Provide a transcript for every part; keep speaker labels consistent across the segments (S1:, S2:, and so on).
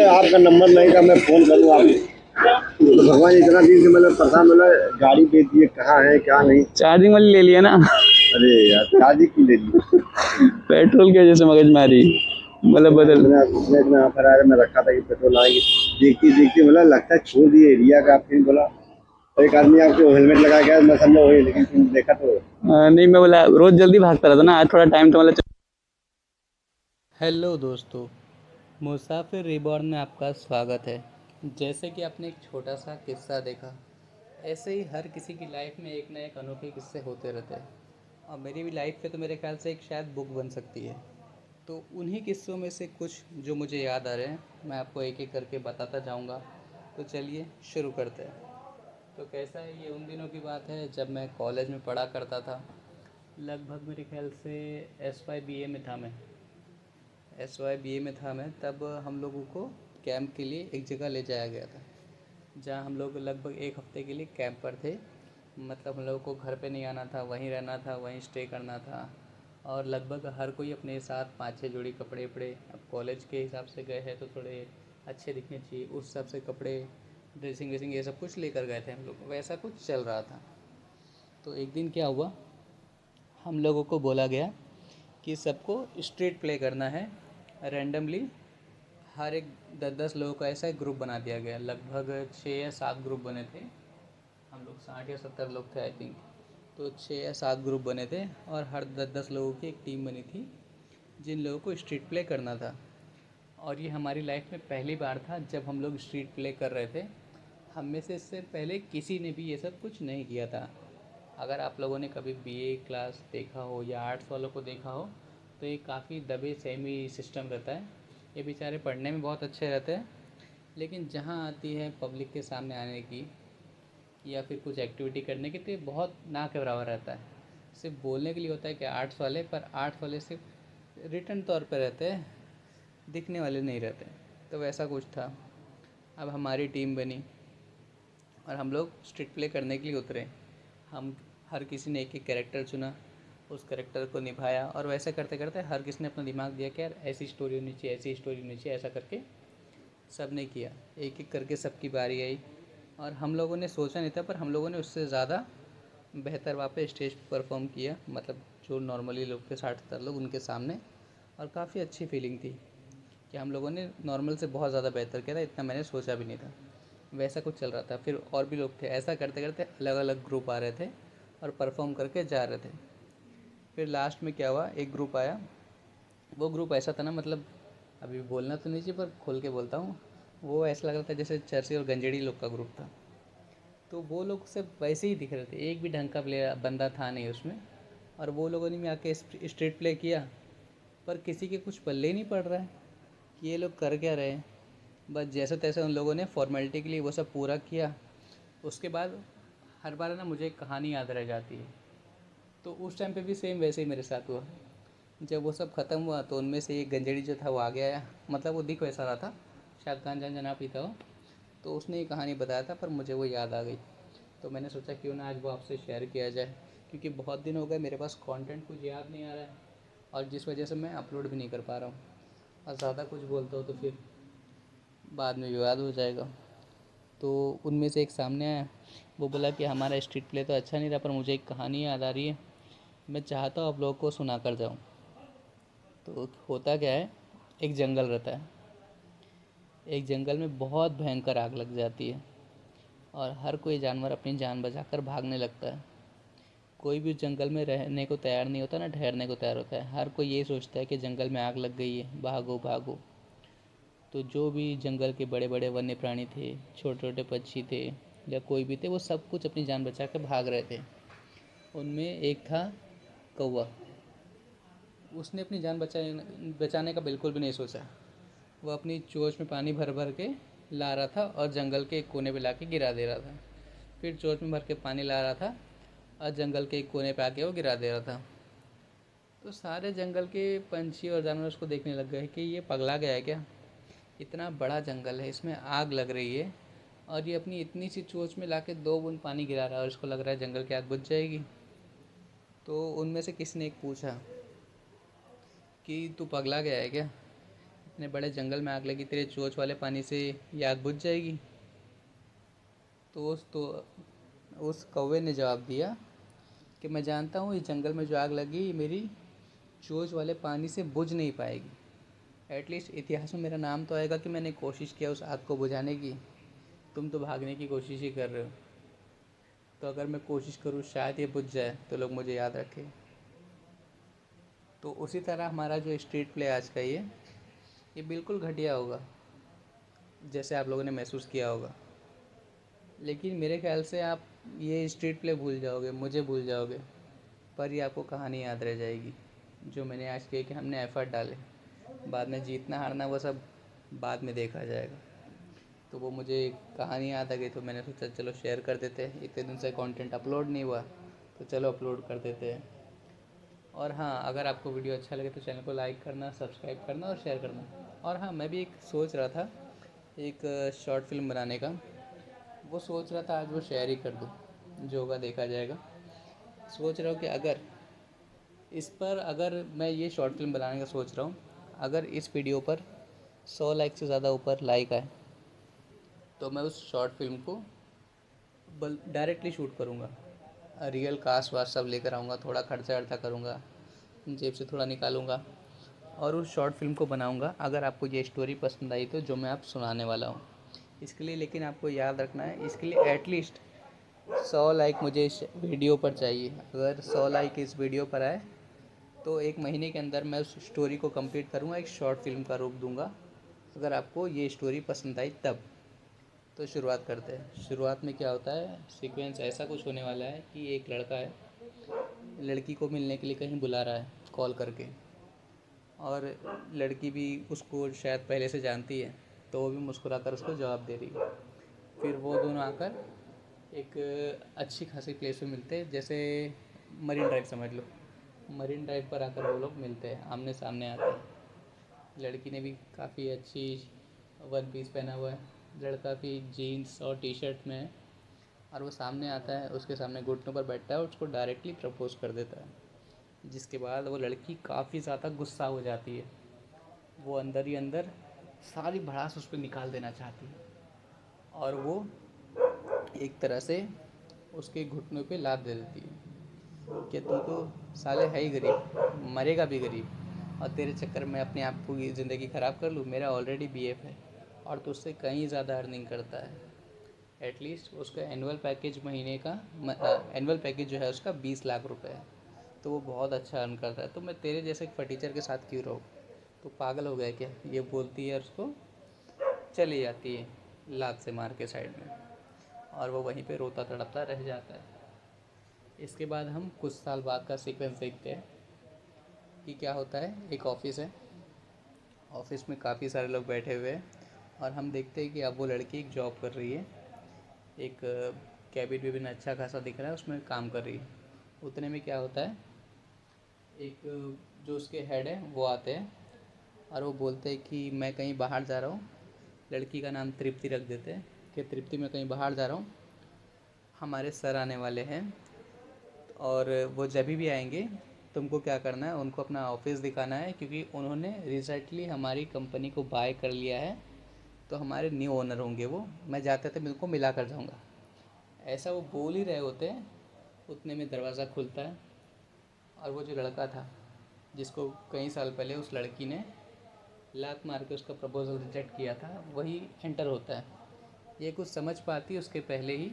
S1: आपका नंबर नहीं था, मैं फ़ोन करूँ आपको। तो भगवान इतना दिन से मतलब परेशान, मतलब गाड़ी बेच दिए, कहाँ है क्या नहीं।
S2: चार्जिंग वाली ले लिया ना।
S1: अरे यार शादी की ले ली।
S2: पेट्रोल की वजह से मगजमारी, मतलब
S1: इतना
S2: बदल।
S1: इतना इतना इतना ऑफर आया, मैं रखा था कि पेट्रोल आएगी। देखती देखती मतलब लगता है छोड़ दिए एरिया का। आप फिर बोला एक आदमी आपको हेलमेट लगा गया, मैं समझा वही, लेकिन फिर देखा तो
S2: नहीं, मैं बोला रोज जल्दी भागता रहता ना, आज थोड़ा टाइम तो मतलब। हेलो दोस्तों, मुसाफिर रिबॉर्न में आपका स्वागत है। जैसे कि आपने एक छोटा सा किस्सा देखा, ऐसे ही हर किसी की लाइफ में एक ना एक अनोखे किस्से होते रहते हैं। और मेरी भी लाइफ पे तो मेरे ख्याल से एक शायद बुक बन सकती है। तो उन्हीं किस्सों में से कुछ जो मुझे याद आ रहे हैं, मैं आपको एक एक करके बताता जाऊंगा। तो चलिए शुरू करते हैं। तो कैसा है, ये उन दिनों की बात है जब मैं कॉलेज में पढ़ा करता था। लगभग मेरे ख्याल से एस वाई बी ए में था मैं। एस वाई बी ए में था मैं तब हम लोगों को कैंप के लिए एक जगह ले जाया गया था, जहाँ हम लोग लगभग एक हफ्ते के लिए कैंप पर थे। मतलब हम लोगों को घर पे नहीं आना था, वहीं रहना था, वहीं स्टे करना था। और लगभग हर कोई अपने साथ 5-6 जोड़ी कपड़े वपड़े, अब कॉलेज के हिसाब से गए हैं तो थोड़े अच्छे दिखने चाहिए, उस हिसाब से कपड़े, ड्रेसिंग वेसिंग ये सब कुछ लेकर गए थे हम लोग। वैसा कुछ चल रहा था। तो एक दिन क्या हुआ, हम लोगों को बोला गया कि सबको स्ट्रीट प्ले करना है रैंडमली। हर एक 10-10 लोगों का ऐसा एक ग्रुप बना दिया गया। लगभग 6 या 7 ग्रुप बने थे। हम लोग 60 या 70 लोग थे आई थिंक। तो 6 या 7 ग्रुप बने थे और हर 10-10 लोगों की एक टीम बनी थी जिन लोगों को स्ट्रीट प्ले करना था। और ये हमारी लाइफ में पहली बार था जब हम लोग स्ट्रीट प्ले कर रहे थे। हम में से इससे पहले किसी ने भी ये सब कुछ नहीं किया था। अगर आप लोगों ने कभी बीए क्लास देखा हो या आर्ट्स वालों को देखा हो, तो ये काफ़ी दबे सेमी सिस्टम रहता है। ये बेचारे पढ़ने में बहुत अच्छे रहते हैं, लेकिन जहाँ आती है पब्लिक के सामने आने की या फिर कुछ एक्टिविटी करने की, तो ये बहुत ना के बराबर रहता है। सिर्फ बोलने के लिए होता है कि आर्ट्स वाले, पर आर्ट्स वाले सिर्फ रिटर्न तौर पर रहते हैं, दिखने वाले नहीं रहते। तो वैसा कुछ था। अब हमारी टीम बनी और हम लोग स्ट्रीट प्ले करने के लिए उतरे। हम हर किसी ने एक एक कैरेक्टर चुना, उस कैरेक्टर को निभाया, और वैसे करते करते हर किसी ने अपना दिमाग दिया कि यार ऐसी स्टोरी होनी चाहिए, ऐसी स्टोरी होनी चाहिए, ऐसा करके सब ने किया। एक एक करके सबकी बारी आई और हम लोगों ने सोचा नहीं था, पर हम लोगों ने उससे ज़्यादा बेहतर वहाँ पे स्टेज परफॉर्म किया। मतलब जो नॉर्मली लोग थे 60-70 लोग उनके सामने। और काफ़ी अच्छी फीलिंग थी कि हम लोगों ने नॉर्मल से बहुत ज़्यादा बेहतर किया था, इतना मैंने सोचा भी नहीं था। वैसा कुछ चल रहा था। फिर और भी लोग थे, ऐसा करते करते अलग अलग ग्रुप आ रहे थे और परफॉर्म करके जा रहे थे। फिर लास्ट में क्या हुआ, एक ग्रुप आया। वो ग्रुप ऐसा था ना, मतलब अभी बोलना तो नहीं चाहिए पर खोल के बोलता हूँ। वो ऐसा लग रहा था जैसे चरसी और गंजेड़ी लोग का ग्रुप था। तो वो लोग सब वैसे ही दिख रहे थे, एक भी ढंग का प्लेयर बंदा था नहीं उसमें। और वो लोगों ने भी आके स्ट्रीट प्ले किया, पर किसी के कुछ पल्ले ही नहीं पड़ रहा है कि ये लोग कर क्या रहे हैं। बस जैसे तैसे उन लोगों ने फॉर्मेलिटी के लिए वो सब पूरा किया। उसके बाद हर बार ना मुझे एक कहानी याद रह जाती है। तो उस टाइम पे भी सेम वैसे ही मेरे साथ हुआ। जब वो सब ख़त्म हुआ तो उनमें से एक गंजेड़ी जो था वो आ गया। मतलब वो दिख वैसा रहा था, शायद गांजा जना पीता हो। तो उसने ये कहानी बताया था, पर मुझे वो याद आ गई। तो मैंने सोचा क्यों ना आज वो आपसे शेयर किया जाए, क्योंकि बहुत दिन हो गए मेरे पास कंटेंट कुछ याद नहीं आ रहा है, और जिस वजह से मैं अपलोड भी नहीं कर पा रहा हूँ। और ज़्यादा कुछ बोलता हूँ तो फिर बाद में विवाद हो जाएगा। तो उनमें से एक सामने आया। वो बोला कि हमारा स्ट्रीट प्ले तो अच्छा नहीं रहा, पर मुझे एक कहानी याद आ रही है, मैं चाहता हूँ आप लोगों को सुना कर जाऊँ। तो होता क्या है, एक जंगल रहता है। एक जंगल में बहुत भयंकर आग लग जाती है और हर कोई जानवर अपनी जान बचाकर भागने लगता है। कोई भी जंगल में रहने को तैयार नहीं होता ना ठहरने को तैयार होता है। हर कोई ये सोचता है कि जंगल में आग लग गई है, भागो भागो। तो जो भी जंगल के बड़े बड़े वन्य प्राणी थे, छोटे छोटे पक्षी थे या कोई भी थे, वो सब कुछ अपनी जान बचा कर भाग रहे थे। उनमें एक था कौवा। उसने अपनी जान बचाने का बिल्कुल भी नहीं सोचा। वो अपनी चोंच में पानी भर भर के ला रहा था और जंगल के एक कोने पे ला के गिरा दे रहा था। फिर चोंच में भर के पानी ला रहा था और जंगल के एक कोने पे आके वो गिरा दे रहा था। तो सारे जंगल के पंछी और जानवर उसको देखने लग गए कि ये पगला गया है क्या। इतना बड़ा जंगल है, इसमें आग लग रही है और ये अपनी इतनी सी चोंच में लाके 2 बूंद पानी गिरा रहा है और इसको लग रहा है जंगल की आग बुझ जाएगी। तो उनमें से किसी ने एक पूछा कि तू पगला गया है क्या, इतने बड़े जंगल में आग लगी, तेरे चोंच वाले पानी से ये आग बुझ जाएगी? तो उस कौवे ने जवाब दिया कि मैं जानता हूँ इस जंगल में जो आग लगी ये मेरी चोंच वाले पानी से बुझ नहीं पाएगी। एटलीस्ट इतिहास में मेरा नाम तो आएगा कि मैंने कोशिश किया उस आग को बुझाने की। तुम तो भागने की कोशिश ही कर रहे हो। तो अगर मैं कोशिश करूँ शायद ये बुझ जाए तो लोग मुझे याद रखें। तो उसी तरह हमारा जो स्ट्रीट प्ले आज का ये बिल्कुल घटिया होगा, जैसे आप लोगों ने महसूस किया होगा। लेकिन मेरे ख्याल से आप ये स्ट्रीट प्ले भूल जाओगे, मुझे भूल जाओगे, पर ये आपको कहानी याद रह जाएगी जो मैंने आज की कि हमने एफ़र्ट डाले। बाद में जीतना हारना वो सब बाद में देखा जाएगा। तो वो मुझे कहानी याद आ गई तो मैंने सोचा चलो शेयर कर देते हैं। इतने दिन से कंटेंट अपलोड नहीं हुआ तो चलो अपलोड कर देते हैं। और हाँ, अगर आपको वीडियो अच्छा लगे तो चैनल को लाइक करना, सब्सक्राइब करना और शेयर करना। और हाँ, मैं भी एक सोच रहा था एक शॉर्ट फिल्म बनाने का। वो सोच रहा था आज वो शेयर ही कर दूँ, जो होगा देखा जाएगा। सोच रहा हूँ कि अगर मैं ये शॉर्ट फिल्म बनाने का सोच रहा हूँ, अगर इस वीडियो पर 100 लाइक से ज़्यादा ऊपर लाइक आए तो मैं उस शॉर्ट फिल्म को डायरेक्टली शूट करूँगा। रियल कास्ट वास्ट सब लेकर आऊँगा, थोड़ा खर्चा वर्चा करूँगा, जेब से थोड़ा निकालूँगा और उस शॉर्ट फिल्म को बनाऊँगा। अगर आपको ये स्टोरी पसंद आई तो जो मैं आप सुनाने वाला हूँ, इसके लिए लेकिन आपको याद रखना है, इसके लिए एटलीस्ट 100 लाइक मुझे इस वीडियो पर चाहिए। अगर 100 लाइक इस वीडियो पर आए तो 1 महीने के अंदर मैं उस स्टोरी को कंप्लीट करूँगा, एक शॉर्ट फिल्म का रूप दूँगा। अगर आपको ये स्टोरी पसंद आई तब। तो शुरुआत करते हैं। शुरुआत में क्या होता है, सीक्वेंस ऐसा कुछ होने वाला है कि एक लड़का है, लड़की को मिलने के लिए कहीं बुला रहा है कॉल करके, और लड़की भी उसको शायद पहले से जानती है, तो वो भी मुस्कुरा कर उसको जवाब दे रही है। फिर वो दोनों आकर एक अच्छी खासी प्लेस पे मिलते हैं, जैसे मरीन ड्राइव समझ लो। मरीन ड्राइव पर आकर वो लोग मिलते हैं, आमने सामने आते हैं। लड़की ने भी काफ़ी अच्छी वन पीस पहना हुआ है, लड़का भी जीन्स और टी शर्ट में है, और वो सामने आता है, उसके सामने घुटनों पर बैठता है और उसको डायरेक्टली प्रपोज़ कर देता है। जिसके बाद वो लड़की काफ़ी ज़्यादा गुस्सा हो जाती है, वो अंदर ही अंदर सारी भड़ास उस पर निकाल देना चाहती है, और वो एक तरह से उसके घुटनों पे लात दे देती है कि तू तो साले है ही गरीब, मरेगा भी गरीब, और तेरे चक्कर में अपने आप को ज़िंदगी ख़राब कर लूँ। मेरा ऑलरेडी बीएफ है और तुझसे कहीं ज़्यादा अर्निंग करता है। एटलीस्ट उसका एनुअल पैकेज महीने का एनुअल पैकेज जो है उसका 20 लाख रुपए है, तो वो बहुत अच्छा अर्न करता है। तो मैं तेरे जैसे फटीचर के साथ क्यों रहूँ? तो पागल हो गया क्या? ये बोलती है, उसको चली जाती है लात से मार के साइड में, और वो वहीं पे रोता तड़पता रह जाता है। इसके बाद हम कुछ साल बाद का सीक्वेंस देखते हैं कि क्या होता है। एक ऑफिस है, ऑफिस में काफ़ी सारे लोग बैठे हुए हैं, और हम देखते हैं कि अब वो लड़की एक जॉब कर रही है, एक कैबिन वेबिन अच्छा खासा दिख रहा है, उसमें काम कर रही है। उतने में क्या होता है, एक जो उसके हेड है वो आते हैं और वो बोलते हैं कि मैं कहीं बाहर जा रहा हूँ। लड़की का नाम तृप्ति रख देते हैं कि तृप्ति मैं कहीं बाहर जा रहा हूँ, हमारे सर आने वाले हैं, और वो जब भी आएंगे तुमको क्या करना है, उनको अपना ऑफिस दिखाना है, क्योंकि उन्होंने रिसेंटली हमारी कंपनी को बाय कर लिया है, तो हमारे न्यू ओनर होंगे वो। मैं जाते थे उनको मिला कर जाऊँगा। ऐसा वो बोल ही रहे होते हैं, उतने में दरवाज़ा खुलता है, और वो जो लड़का था जिसको कई साल पहले उस लड़की ने लात मार के उसका प्रपोज़ल रिजेक्ट किया था, वही एंटर होता है। ये कुछ समझ पाती उसके पहले ही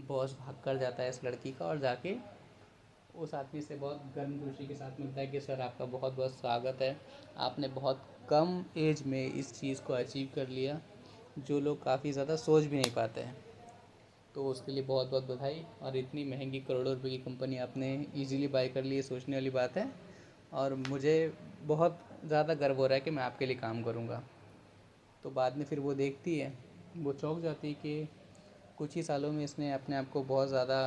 S2: बॉस भाग कर जाता है इस लड़की का, और जाके उस आदमी से बहुत गर्म जोशी के साथ मिलता है कि सर आपका बहुत बहुत स्वागत है, आपने बहुत कम एज में इस चीज़ को अचीव कर लिया जो लोग काफ़ी ज़्यादा सोच भी नहीं पाते हैं। तो उसके लिए बहुत बहुत बधाई, और इतनी महंगी करोड़ों रुपए की कंपनी आपने इजीली बाय कर ली, ये सोचने वाली बात है, और मुझे बहुत ज़्यादा गर्व हो रहा है कि मैं आपके लिए काम करूँगा। तो बाद में फिर वो देखती है, वो चौंक जाती है कि कुछ ही सालों में इसने अपने आप को बहुत ज़्यादा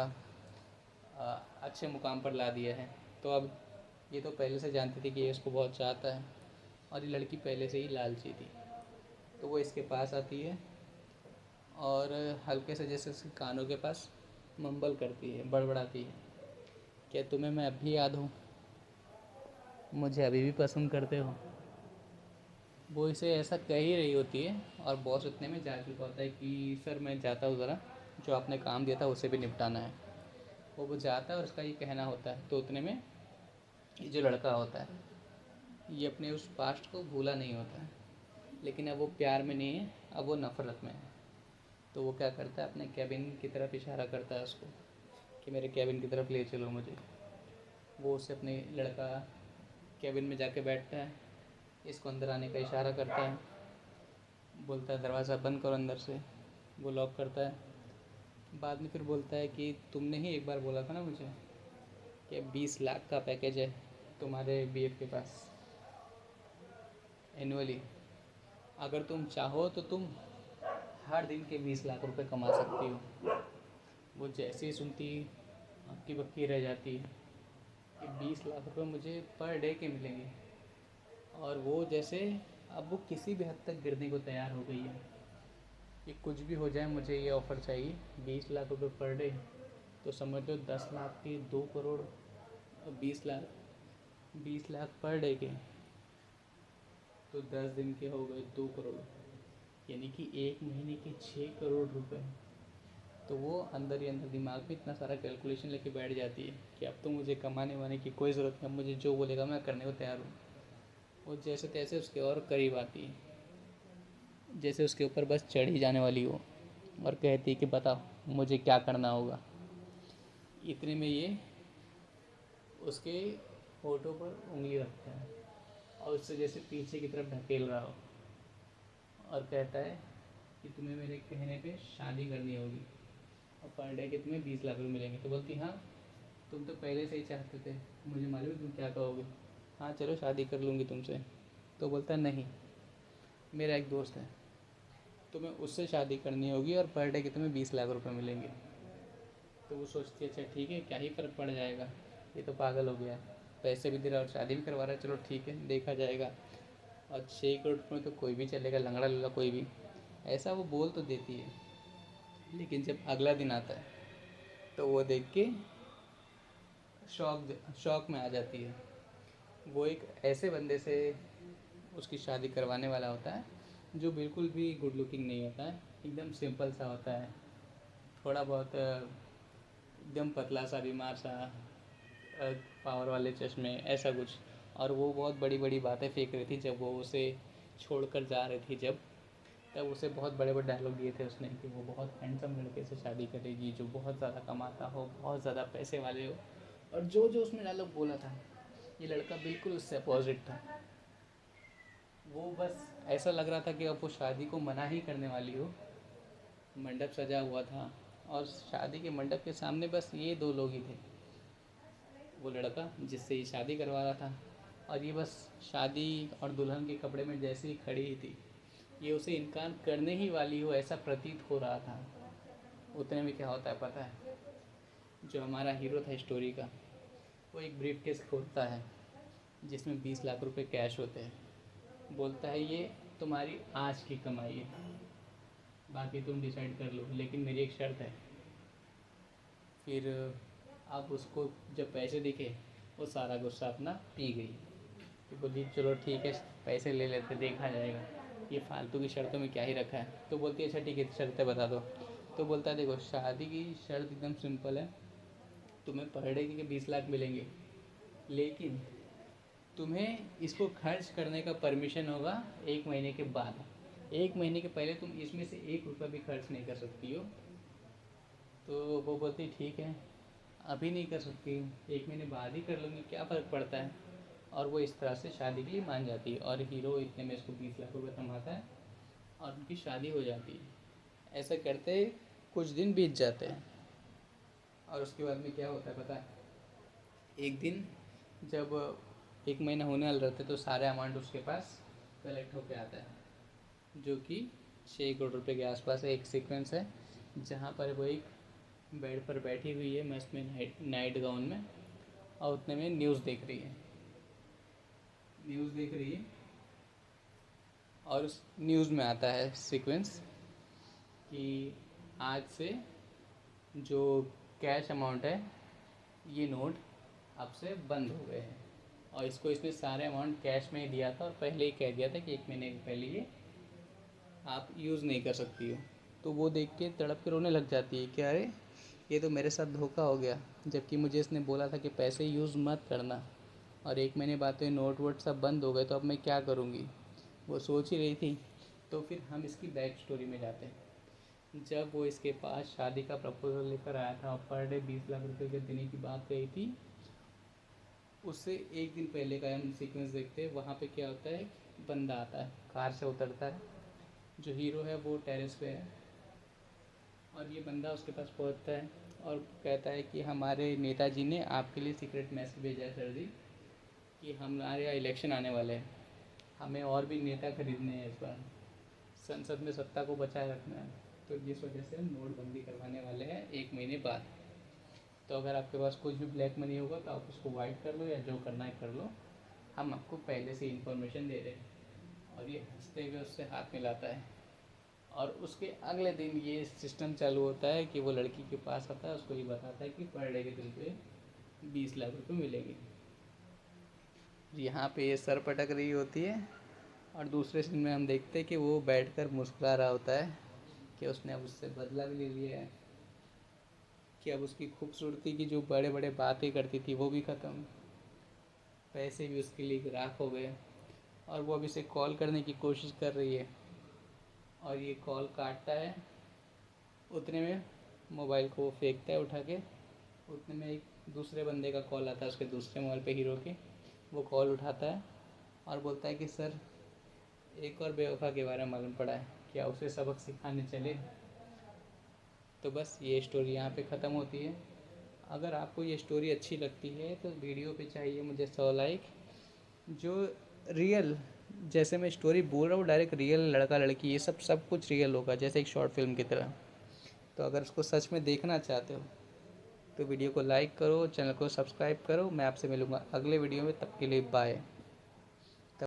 S2: अच्छे मुकाम पर ला दिया है। तो अब ये तो पहले से जानती थी कि ये इसको बहुत चाहता है, और ये लड़की पहले से ही लालची थी। तो वो इसके पास आती है और हल्के से जैसे उसके कानों के पास मम्बल करती है, बड़बड़ाती है, क्या तुम्हें मैं अब भी याद हूँ? मुझे अभी भी पसंद करते हो? वो इसे ऐसा कह ही रही होती है और बॉस इतने में जा चुका होता है कि सर मैं जाता हूँ ज़रा, जो आपने काम दिया था उसे भी निपटाना है। वो जाता है और उसका ये कहना होता है, तो उतने में ये जो लड़का होता है ये अपने उस पास्ट को भूला नहीं होता है, लेकिन अब वो प्यार में नहीं है, अब वो नफ़रत में है। तो वो क्या करता है, अपने कैबिन की तरफ इशारा करता है उसको कि मेरे कैबिन की तरफ ले चलो मुझे। वो उससे अपने लड़का कैबिन में जाके बैठता है, इसको अंदर आने का इशारा करता है, बोलता है दरवाज़ा बंद करो अंदर से। वो लॉक करता है। बाद में फिर बोलता है कि तुमने ही एक बार बोला था ना मुझे कि 20 लाख का पैकेज है तुम्हारे बीएफ के पास एनुअली, अगर तुम चाहो तो तुम हर दिन के 20 लाख रुपए कमा सकती हो। वो जैसे ही सुनती हक्की बक्की रह जाती है कि 20 लाख रुपए मुझे पर डे के मिलेंगे। और वो जैसे अब वो किसी भी हद तक गिरने को तैयार हो गई है कि कुछ भी हो जाए मुझे ये ऑफ़र चाहिए। 20 लाख रुपए पर डे, तो समझ लो 10 लाख के 2 करोड़, 20 लाख, 20 लाख पर डे के, तो 10 दिन के हो गए 2 करोड़, यानी कि एक महीने के 6 करोड़ रुपए। तो वो अंदर ही अंदर दिमाग में इतना सारा कैलकुलेशन लेके बैठ जाती है कि अब तो मुझे कमाने वाने की कोई ज़रूरत नहीं, अब मुझे जो बोलेगा मैं करने को तैयार हूँ। वो जैसे तैसे उसके और करीब आती है, जैसे उसके ऊपर बस चढ़ ही जाने वाली हो, और कहती है कि बताओ मुझे क्या करना होगा। इतने में ये उसके होठों पर उंगली रखता है और उससे जैसे पीछे की तरफ ढकेल रहा हो, और कहता है कि तुम्हें मेरे कहने पे शादी करनी होगी और पर डे के तुम्हें 20 लाख रुपये मिलेंगे। तो बोलती हाँ, तुम तो पहले से ही चाहते थे, मुझे मालूम है तुम क्या कहोगे, हाँ चलो शादी कर लूँगी तुमसे। तो बोलता है नहीं, मेरा एक दोस्त है, तुम्हें उससे शादी करनी होगी और पर डे के तुम्हें 20 लाख रुपये मिलेंगे। तो वो सोचती है अच्छा ठीक है, क्या ही फ़र्क पड़ जाएगा, ये तो पागल हो गया है, पैसे भी दे रहा है और शादी भी करवा रहा है, चलो ठीक है देखा जाएगा। और 6 करोड़ में तो कोई भी चलेगा, लंगड़ा लूला कोई भी, ऐसा वो बोल तो देती है। लेकिन जब अगला दिन आता है तो वो देख के शौक में आ जाती है। वो एक ऐसे बंदे से उसकी शादी करवाने वाला होता है जो बिल्कुल भी गुड लुकिंग नहीं होता है, एकदम सिंपल सा होता है, थोड़ा बहुत एकदम पतला सा, बीमार सा, पावर वाले चश्मे, ऐसा कुछ। और वो बहुत बड़ी बड़ी बातें फेंक रही थी जब वो उसे छोड़कर जा रही थी, जब तब उसे बहुत बड़े बड़े डायलॉग दिए थे उसने कि वो बहुत हैंडसम लड़के से शादी करेगी जो बहुत ज़्यादा कमाता हो, बहुत ज़्यादा पैसे वाले हो। और जो जो उसने डायलॉग बोला था, ये लड़का बिल्कुल उससे अपोजिट था। वो बस ऐसा लग रहा था कि अब वो शादी को मना ही करने वाली हो। मंडप सजा हुआ था और शादी के मंडप के सामने बस ये दो लोग ही थे, वो लड़का जिससे ये शादी करवा रहा था, और ये बस शादी और दुल्हन के कपड़े में जैसे ही खड़ी ही थी, ये उसे इनकार करने ही वाली हो ऐसा प्रतीत हो रहा था। उतने में क्या होता है पता है, जो हमारा हीरो था स्टोरी का, वो एक ब्रीफ केस खोलता है जिसमें 20 लाख रुपए कैश होते हैं। बोलता है ये तुम्हारी आज की कमाई है, बाकी तुम डिसाइड कर लो, लेकिन मेरी एक शर्त है। फिर अब उसको जब पैसे दिखे, वो सारा गुस्सा अपना पी गई। फिर बोली चलो ठीक है, पैसे ले लेते, देखा जाएगा, ये फालतू की शर्तों में क्या ही रखा है। तो बोलती है अच्छा ठीक है शर्तें बता दो। तो बोलता है देखो शादी की शर्त एकदम सिंपल है, तुम्हें पर डे के 20 लाख मिलेंगे, लेकिन तुम्हें इसको खर्च करने का परमिशन होगा 1 महीने के बाद। 1 महीने के पहले तुम इसमें से 1 रुपया भी खर्च नहीं कर सकती हो। तो वो बोलती ठीक है, अभी नहीं कर सकती, 1 महीने बाद ही कर लूँगी, क्या फ़र्क पड़ता है। और वो इस तरह से शादी के लिए मान जाती है और हीरो इतने में इसको 20 लाख रुपए कमाता है और उनकी शादी हो जाती है। ऐसा करते कुछ दिन बीत जाते हैं और उसके बाद में क्या होता है पता है, एक दिन जब 1 महीना होने वाला रहता है तो सारे अमाउंट उसके पास कलेक्ट होके आता है, जो कि 6 करोड़ रुपए के आसपास एक सीक्वेंस है जहाँ पर वो एक बेड पर बैठी हुई है मस्त में, नाइट गाउन में, और उतने में न्यूज़ देख रही है, न्यूज़ देख रही है। और उस न्यूज़ में आता है सीक्वेंस कि आज से जो कैश अमाउंट है, ये नोट अब से बंद हो गए हैं। और इसको इसने सारे अमाउंट कैश में ही दिया था और पहले ही कह दिया था कि 1 महीने के पहले ये आप यूज़ नहीं कर सकती हो। तो वो देख के तड़प के रोने लग जाती है कि अरे ये तो मेरे साथ धोखा हो गया, जबकि मुझे इसने बोला था कि पैसे यूज़ मत करना। और 1 महीने बाद तो ये नोट वोट सब बंद हो गए, तो अब मैं क्या करूँगी, वो सोच ही रही थी। तो फिर हम इसकी बैक स्टोरी में जाते हैं। जब वो इसके पास शादी का प्रपोजल लेकर आया था और पर डे 20 लाख रुपए के देने की बात कही थी, उससे एक दिन पहले का हम सीक्वेंस देखते हैं। वहाँ पे क्या होता है, बंदा आता है, कार से उतरता है, जो हीरो है वो टेरेस पे है और ये बंदा उसके पास पहुँचता है और कहता है कि हमारे नेताजी ने आपके लिए सीक्रेट मैसेज भेजा है सर जी, कि हमारे यहाँ इलेक्शन आने वाले हैं, हमें और भी नेता खरीदने हैं, इस बार संसद में सत्ता को बचाए रखना है, तो जिस वजह से हम नोटबंदी करवाने वाले हैं 1 महीने बाद। तो अगर आपके पास कुछ भी ब्लैक मनी होगा तो आप उसको वाइट कर लो या जो करना है कर लो, हम आपको पहले से इन्फॉर्मेशन दे रहे हैं। और ये हंसते हुए उससे हाथ मिलाता है और उसके अगले दिन ये सिस्टम चालू होता है कि वो लड़की के पास आता है, उसको ये बताता है कि पर डे के दिन पे 20 लाख रुपए मिलेंगे। यहाँ पे ये सर पटक रही होती है और दूसरे सीन में हम देखते हैं कि वो बैठकर मुस्कुरा रहा होता है कि उसने अब उससे बदला भी ले लिया है, कि अब उसकी खूबसूरती की जो बड़े बड़े बातें करती थी वो भी ख़त्म, पैसे भी उसके लिए राख हो गए। और वो अब इसे कॉल करने की कोशिश कर रही है और ये कॉल काटता है। उतने में मोबाइल को वो फेंकता है उठा के, उतने में एक दूसरे बंदे का कॉल आता है उसके दूसरे मोबाइल पे, हीरो के। वो कॉल उठाता है और बोलता है कि सर, एक और बेवफा के बारे में मालूम पड़ा है, क्या उसे सबक सिखाने चले। तो बस ये स्टोरी यहाँ पे ख़त्म होती है। अगर आपको ये स्टोरी अच्छी लगती है तो वीडियो पे चाहिए मुझे 100 लाइक। जो रियल, जैसे मैं स्टोरी बोल रहा हूँ, डायरेक्ट रियल लड़का लड़की ये सब कुछ रियल होगा, जैसे एक शॉर्ट फिल्म की तरह। तो अगर उसको सच में देखना चाहते हो तो वीडियो को लाइक करो, चैनल को सब्सक्राइब करो। मैं आपसे मिलूँगा अगले वीडियो में, तब के लिए बाय।